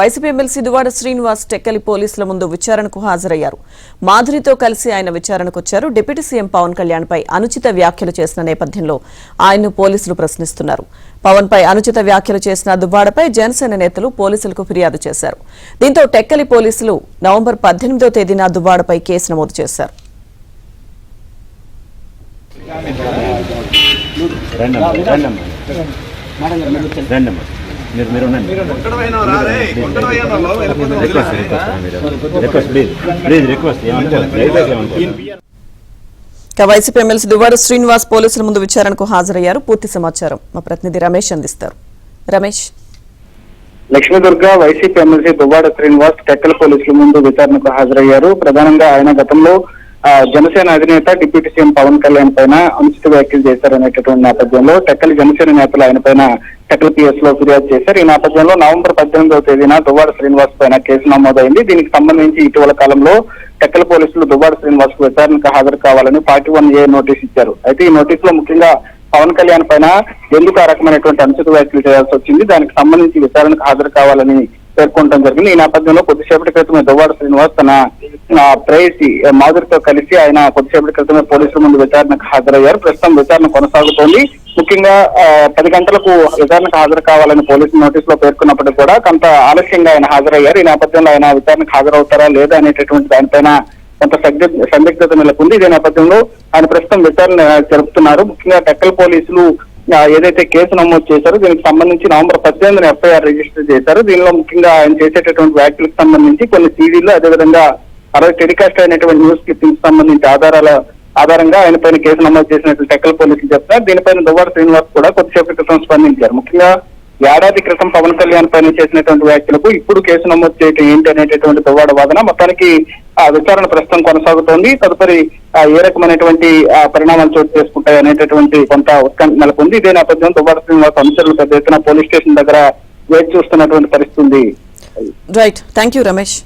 YCP MLC Duvvada Srinivas Tekkali పోలీసుల ముందు విచారణకు హాజరయ్యారు. మాధురితో కలిసి ఆయన విచారణకు వచ్చారు. డిప్యూటీ సీఎం పవన్ కళ్యాణ్ పై అనుచిత వ్యాఖ్యలు చేసిన నేపథ్యంలో ఆయన్ను పోలీసులు ప్రశ్నిస్తున్నారు. పవన్ పై అనుచిత వ్యాఖ్యలు చేసిన దువ్వాడపై జనసేన నేతలు పోలీసులకు ఫిర్యాదు చేశారు. దీంతో టెక్కలి పోలీసులు నవంబర్ 18వ తేదీన దువ్వాడపై కేసు నమోదు చేశారు. వైసీపీ ఎమ్మెల్సీ దువ్వాడ శ్రీనివాస్ పోలీసుల ముందు విచారణకు హాజరయ్యారు. పూర్తి సమాచారం మా ప్రతినిధి రమేష్ అందిస్తారు. రమేష్, లక్ష్మీదుర్గ వైసీపీ ఎమ్మెల్సీ దువ్వాడ శ్రీనివాస్ టెక్కల పోలీసుల ముందు విచారణకు హాజరయ్యారు. ప్రధానంగా ఆయన గతంలో జనసేన అధినేత డిప్యూటీ సీఎం పవన్ కళ్యాణ్ పైన అనుచిత వ్యాఖ్యలు చేశారనేటటువంటి నేపథ్యంలో టెక్కలి జనసేన నేతలు ఆయన పైన టెక్కల్ పిఎస్ లో ఫిర్యాదు చేశారు. ఈ నేపథ్యంలో నవంబర్ 18వ తేదీన దువ్వాడ శ్రీనివాస్ పైన కేసు నమోదైంది. దీనికి సంబంధించి ఇటీవల కాలంలో టెక్కల పోలీసులు దువ్వాడ శ్రీనివాస్ కు విచారణకు హాజరు కావాలని 41A నోటీస్ ఇచ్చారు. అయితే ఈ నోటీస్ లో ముఖ్యంగా పవన్ కళ్యాణ్ పైన ఎందుకు ఆ రకమైనటువంటి అనుచిత వ్యాఖ్యలు చేయాల్సి వచ్చింది, దానికి సంబంధించి విచారణకు హాజరు కావాలని పేర్కొనడం జరిగింది. ఈ నేపథ్యంలో కొద్దిసేపటి క్రితమే దువ్వాడ శ్రీనివాస్ తన ప్రేయసి మాధురితో కలిసి ఆయన కొద్దిసేపటి క్రితమే పోలీసుల ముందు విచారణకు హాజరయ్యారు. ప్రస్తుతం విచారణ కొనసాగుతోంది. ముఖ్యంగా 10 గంటలకు విచారణకు హాజరు కావాలని పోలీసు నోటీసులో పేర్కొన్నప్పటికీ కూడా కొంత ఆలస్యంగా ఆయన హాజరయ్యారు. ఈ నేపథ్యంలో ఆయన విచారణకు హాజరవుతారా లేదా అనేటటువంటి దానిపైన కొంత సందిగ్ధత నెలకొంది. ఇదే నేపథ్యంలో ఆయన ప్రస్తుతం విచారణ జరుపుతున్నారు. ముఖ్యంగా టెక్కల్ పోలీసులు ఏదైతే కేసు నమోదు చేశారో దీనికి సంబంధించి నవంబర్ 18న ఎఫ్ఐఆర్ రిజిస్టర్ చేశారు. దీనిలో ముఖ్యంగా ఆయన చేసేటటువంటి వ్యాఖ్యలకు సంబంధించి కొన్ని సీడీలు, అదేవిధంగా టెలికాస్ట్ అయినటువంటి న్యూస్ క్లిప్పింగ్స్ సంబంధించి ఆధారంగా ఆయన పైన కేసు నమోదు చేసినట్లు టెక్కల్ పోలీసులు చెప్తున్నారు. దీనిపైన దువ్వాడ శ్రీనివాస్ కూడా కొద్దిసేపటి క్రితం స్పందించారు. ముఖ్యంగా ఏడాది క్రితం పవన్ కళ్యాణ్ పైన చేసినటువంటి వ్యాఖ్యలకు ఇప్పుడు కేసు నమోదు చేయటం ఏంటి అనేటటువంటి దువ్వాడ వాదన. మొత్తానికి ఆ విచారణ ప్రస్తుతం కొనసాగుతోంది. తదుపరి ఏ రకమైనటువంటి పరిణామాలు చోటు చేసుకుంటాయి అనేటటువంటి కొంత ఉత్కంఠ నెలకొంది. ఇదే నేపథ్యం దువ్వాడ శ్రీనివాస్ అనుచరులు పెద్ద ఎత్తున పోలీస్ స్టేషన్ దగ్గర వేచి చూస్తున్నటువంటి పరిస్థితి ఉంది. Right, thank you Ramesh.